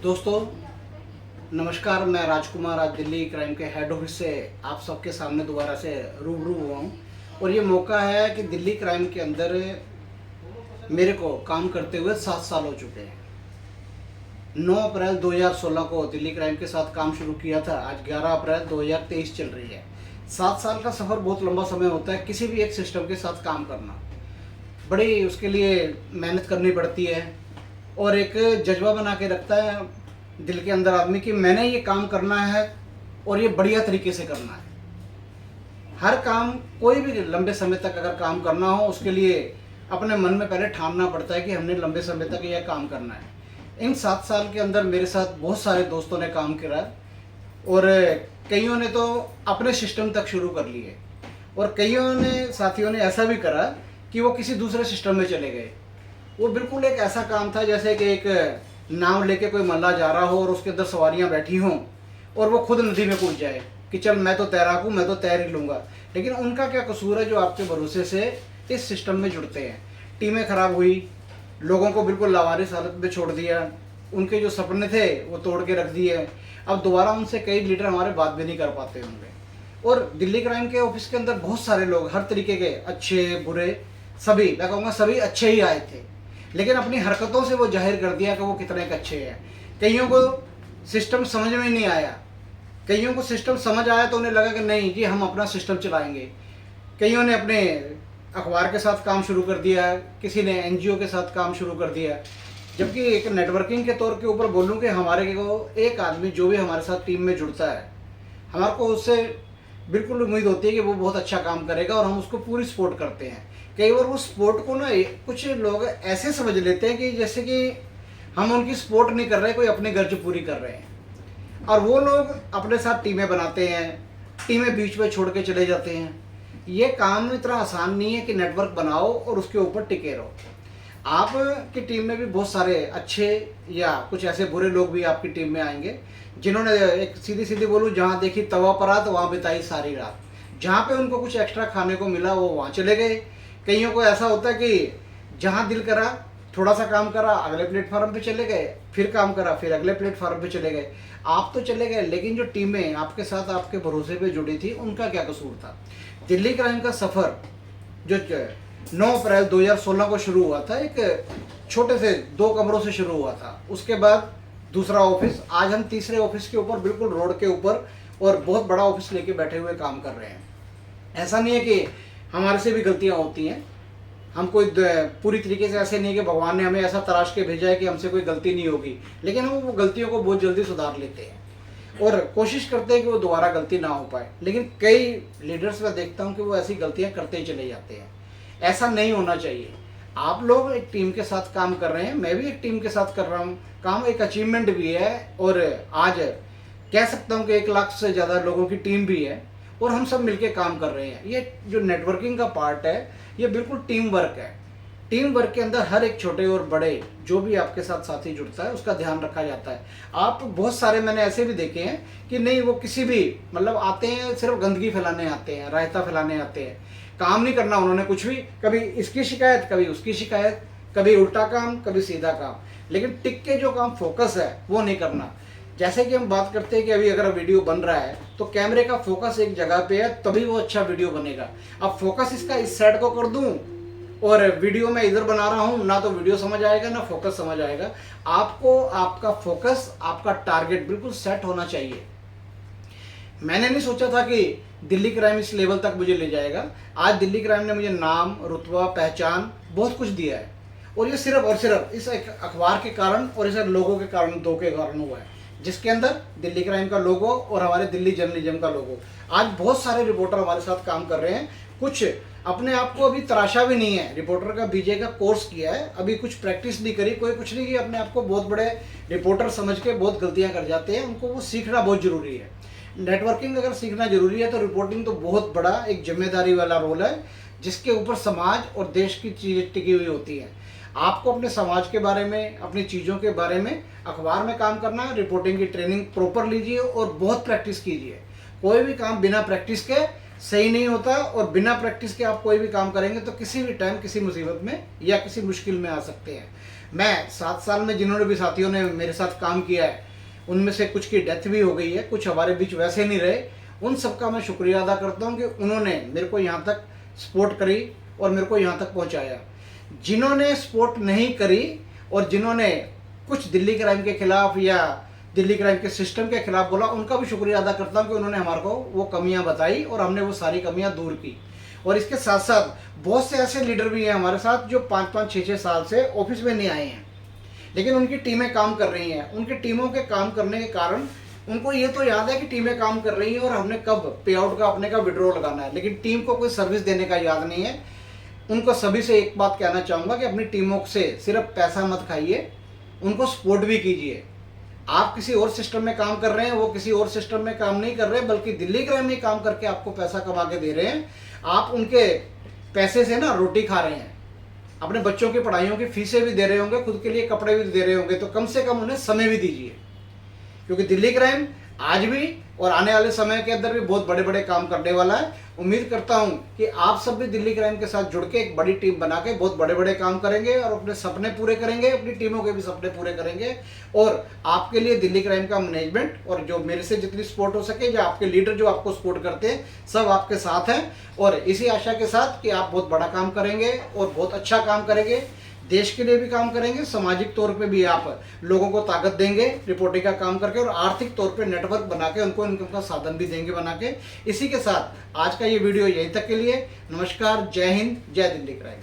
दोस्तों नमस्कार। मैं राजकुमार आज दिल्ली क्राइम के हेड ऑफिस से आप सबके सामने दोबारा से रूबरू हुआ हूँ और ये मौका है कि दिल्ली क्राइम के अंदर मेरे को काम करते हुए 7 साल हो चुके हैं। 9 अप्रैल 2016 को दिल्ली क्राइम के साथ काम शुरू किया था। आज 11 अप्रैल 2023 चल रही है। 7 साल का सफ़र बहुत लंबा समय होता है। किसी भी एक सिस्टम के साथ काम करना बड़ी उसके लिए मेहनत करनी पड़ती है और एक जज्बा बना के रखता है दिल के अंदर आदमी कि मैंने ये काम करना है और ये बढ़िया तरीके से करना है। हर काम कोई भी लंबे समय तक अगर काम करना हो उसके लिए अपने मन में पहले ठानना पड़ता है कि हमने लंबे समय तक यह काम करना है। इन 7 साल के अंदर मेरे साथ बहुत सारे दोस्तों ने काम करा और कईयों ने तो अपने सिस्टम तक शुरू कर लिए और कईयों ने साथियों ने ऐसा भी करा कि वो किसी दूसरे सिस्टम में चले गए। वो बिल्कुल एक ऐसा काम था जैसे कि एक नाव लेके कोई मल्लाह जा रहा हो और उसके अंदर सवारियां बैठी हों और वो खुद नदी में कूद जाए कि चल मैं तो तैराक हूँ, मैं तो तैर ही लूँगा। लेकिन उनका क्या कसूर है जो आपके भरोसे से इस सिस्टम में जुड़ते हैं। टीमें खराब हुई, लोगों को बिल्कुल लावारिस हालत में छोड़ दिया, उनके जो सपने थे वो तोड़ के रख दिए। अब दोबारा उनसे कई लीडर हमारे बात भी नहीं कर पाते होंगे। और दिल्ली क्राइम के ऑफिस के अंदर बहुत सारे लोग हर तरीके के अच्छे बुरे सभी, मैं कहूँगा सभी अच्छे ही आए थे, लेकिन अपनी हरकतों से वो जाहिर कर दिया कि वो कितने अच्छे हैं। कईयों को सिस्टम समझ में नहीं आया, कईयों को सिस्टम समझ आया तो उन्हें लगा कि नहीं जी हम अपना सिस्टम चलाएंगे। कईयों ने अपने अखबार के साथ काम शुरू कर दिया, किसी ने एनजीओ के साथ काम शुरू कर दिया। जबकि एक नेटवर्किंग के तौर के ऊपर बोलूँ कि हमारे को एक आदमी जो भी हमारे साथ टीम में जुड़ता है हमारे को उससे बिल्कुल उम्मीद होती है कि वो बहुत अच्छा काम करेगा और हम उसको पूरी सपोर्ट करते हैं। कई बार वो सपोर्ट को ना कुछ लोग ऐसे समझ लेते हैं कि जैसे कि हम उनकी सपोर्ट नहीं कर रहे, कोई अपनी गर्ज पूरी कर रहे हैं। और वो लोग अपने साथ टीमें बनाते हैं, टीमें बीच में छोड़ के चले जाते हैं। ये काम इतना आसान नहीं है कि नेटवर्क बनाओ और उसके ऊपर टिके रहो। आपकी टीम में भी बहुत सारे अच्छे या कुछ ऐसे बुरे लोग भी आपकी टीम में आएंगे जिन्होंने एक सीधी सीधी बोलूँ जहाँ देखी तवा पर आ तो वहाँ बिताई सारी रात। जहाँ पे उनको कुछ एक्स्ट्रा खाने को मिला वो वहाँ चले गए। कईयों को ऐसा होता है कि जहाँ दिल करा थोड़ा सा काम करा, अगले प्लेटफॉर्म पे चले गए, फिर काम करा, फिर अगले प्लेटफॉर्म पे चले गए। आप तो चले गए लेकिन जो टीमें आपके साथ आपके भरोसे पे जुड़ी थी उनका क्या कसूर था। दिल्ली क्राइम का सफ़र जो 9 अप्रैल 2016 को शुरू हुआ था, एक छोटे से 2 कमरों से शुरू हुआ था। उसके बाद दूसरा ऑफिस, आज हम तीसरे ऑफिस के ऊपर बिल्कुल रोड के ऊपर और बहुत बड़ा ऑफिस लेके बैठे हुए काम कर रहे हैं। ऐसा नहीं है कि हमारे से भी गलतियां होती हैं, हम कोई पूरी तरीके से ऐसे नहीं कि भगवान ने हमें ऐसा तराश के भेजा है कि हमसे कोई गलती नहीं होगी, लेकिन हम वो गलतियों को बहुत जल्दी सुधार लेते हैं और कोशिश करते हैं कि वो दोबारा गलती ना हो पाए। लेकिन कई लीडर्स मैं देखता हूँ कि वो ऐसी गलतियाँ करते ही चले जाते हैं। ऐसा नहीं होना चाहिए। आप लोग एक टीम के साथ काम कर रहे हैं, मैं भी एक टीम के साथ कर रहा हूँ काम, एक अचीवमेंट भी है और आज कह सकता हूँ कि 1 लाख से ज़्यादा लोगों की टीम भी है और हम सब मिलके काम कर रहे हैं। ये जो नेटवर्किंग का पार्ट है ये बिल्कुल टीम वर्क है। टीम वर्क के अंदर हर एक छोटे और बड़े जो भी आपके साथ साथी जुड़ता है उसका ध्यान रखा जाता है। आप बहुत सारे मैंने ऐसे भी देखे हैं कि नहीं वो किसी भी मतलब आते हैं सिर्फ गंदगी फैलाने आते हैं, रायता फैलाने आते हैं, काम नहीं करना उन्होंने कुछ भी, कभी इसकी शिकायत कभी उसकी शिकायत, कभी उल्टा काम कभी सीधा काम, लेकिन टिक के जो काम फोकस है वो नहीं करना। जैसे कि हम बात करते हैं कि अभी अगर वीडियो बन रहा है तो कैमरे का फोकस एक जगह पे है तभी वो अच्छा वीडियो बनेगा। अब फोकस इसका इस साइड को कर दूं और वीडियो में इधर बना रहा हूं, ना तो वीडियो समझ आएगा ना फोकस समझ आएगा। आपको आपका फोकस, आपका टारगेट बिल्कुल सेट होना चाहिए। मैंने नहीं सोचा था कि दिल्ली क्राइम इस लेवल तक मुझे ले जाएगा। आज दिल्ली क्राइम ने मुझे नाम, रुतबा, पहचान बहुत कुछ दिया है और ये सिर्फ और सिर्फ इस एक अखबार के कारण और इस लोगों के कारण, 2 के कारण हुआ है, जिसके अंदर दिल्ली क्राइम का लोगो और हमारे दिल्ली जर्नलिज्म का लोगो। आज बहुत सारे रिपोर्टर हमारे साथ काम कर रहे हैं, कुछ अपने आप को अभी तराशा भी नहीं है, रिपोर्टर का बीजे का कोर्स किया है, अभी कुछ प्रैक्टिस नहीं करी, कोई कुछ नहीं किया, अपने आप को बहुत बड़े रिपोर्टर समझ के बहुत गलतियां कर जाते हैं। उनको वो सीखना बहुत जरूरी है। नेटवर्किंग अगर सीखना जरूरी है तो रिपोर्टिंग तो बहुत बड़ा एक जिम्मेदारी वाला रोल है जिसके ऊपर समाज और देश की चीज़ें टिकी हुई होती हैं। आपको अपने समाज के बारे में, अपनी चीज़ों के बारे में अखबार में काम करना है, रिपोर्टिंग की ट्रेनिंग प्रॉपर लीजिए और बहुत प्रैक्टिस कीजिए। कोई भी काम बिना प्रैक्टिस के सही नहीं होता और बिना प्रैक्टिस के आप कोई भी काम करेंगे तो किसी भी टाइम किसी मुसीबत में या किसी मुश्किल में आ सकते हैं। मैं 7 साल में जिन्होंने भी साथियों ने मेरे साथ काम किया है, उनमें से कुछ की डेथ भी हो गई है, कुछ हमारे बीच वैसे नहीं रहे। उन सबका मैं शुक्रिया अदा करता हूँ कि उन्होंने मेरे को यहाँ तक सपोर्ट करी और मेरे को यहाँ तक पहुँचाया। जिन्होंने सपोर्ट नहीं करी और जिन्होंने कुछ दिल्ली क्राइम के खिलाफ या दिल्ली क्राइम के सिस्टम के खिलाफ बोला, उनका भी शुक्रिया अदा करता हूँ कि उन्होंने हमारे को वो कमियां बताई और हमने वो सारी कमियां दूर की। और इसके साथ साथ बहुत से ऐसे लीडर भी हैं हमारे साथ जो 5-5, 6-6 साल से ऑफिस में नहीं आए हैं, लेकिन उनकी टीमें काम कर रही हैं। उनकी टीमों के काम करने के कारण उनको ये तो याद है कि टीमें काम कर रही हैं और हमने कब पे आउट का अपने का विड्रॉ लगाना है, लेकिन टीम को कोई सर्विस देने का याद नहीं है। उनको सभी से एक बात कहना चाहूँगा कि अपनी टीमों से सिर्फ पैसा मत खाइए, उनको सपोर्ट भी कीजिए। आप किसी और सिस्टम में काम कर रहे हैं, वो किसी और सिस्टम में काम नहीं कर रहे, बल्कि दिल्ली क्राइम में काम करके आपको पैसा कमा के दे रहे हैं। आप उनके पैसे से ना रोटी खा रहे हैं, अपने बच्चों की पढ़ाइयों की फीसें भी दे रहे होंगे, खुद के लिए कपड़े भी दे रहे होंगे, तो कम से कम उन्हें समय भी दीजिए, क्योंकि दिल्ली क्राइम आज भी और आने वाले समय के अंदर भी बहुत बड़े बड़े काम करने वाला है। उम्मीद करता हूं कि आप सब भी दिल्ली क्राइम के साथ जुड़ के एक बड़ी टीम बना के बहुत बड़े बड़े काम करेंगे और अपने सपने पूरे करेंगे, अपनी टीमों के भी सपने पूरे करेंगे। और आपके लिए दिल्ली क्राइम का मैनेजमेंट और जो मेरे से जितनी सपोर्ट हो सके, जो आपके लीडर जो आपको सपोर्ट करते हैं, सब आपके साथ हैं। और इसी आशा के साथ कि आप बहुत बड़ा काम करेंगे और बहुत अच्छा काम करेंगे, देश के लिए भी काम करेंगे, सामाजिक तौर पे भी आप लोगों को ताकत देंगे रिपोर्टिंग का काम करके, और आर्थिक तौर पे नेटवर्क बना के उनको इनकम का साधन भी देंगे बना के। इसी के साथ आज का ये वीडियो यहीं तक के लिए। नमस्कार, जय हिंद, जय दिल्ली क्राइम।